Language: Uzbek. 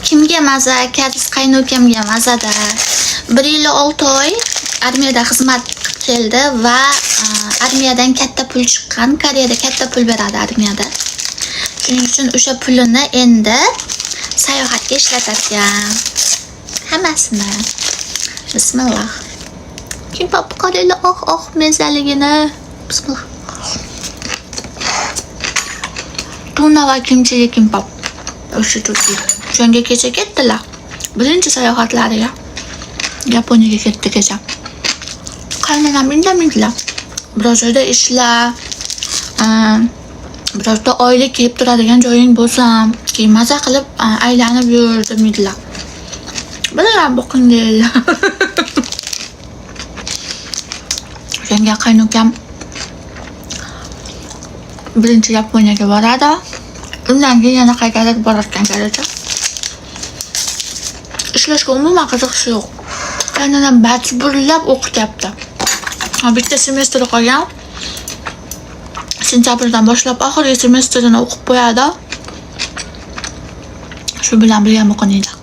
Kimga maza? Kariz qaynukamga mazada. 1.6 oy armiyada xizmat keldi va armiyadan katta pul chiqqan. Koreyada katta pul beradi armiyada. Shuning uchun o'sha pulini endi sayohatga ishlatadigan. Hammasini. Bismillah. Kimbap qarayli, mezaligini. Bismillah. Tuna va kimchilik kimbap. O'sha turli. Shunga kecha ketdilar. Birinchi sayohatlariga. Yaponiyaga ketdi kecha. Qaynonam indamadilar. Biroz joyda ishlar, birozda oylik kelib turadigan joying bo'lsam, keyin maza qilib aylanib yur demadilar. Bilaman boqing deydilar. Shunga qaynukam birinchi Yaponiyaga boradi. Undan keyin yana qaytarib borayotgan garaja. Ishlashga umuman qiziqishi yo'q. Qaynonam majburlab o'qityapti. Bitta semestr qolgan. Sentabrdan boshlab oxirgi semestrini o'qib qo'yadi. Shu bilan birga o'qiydi.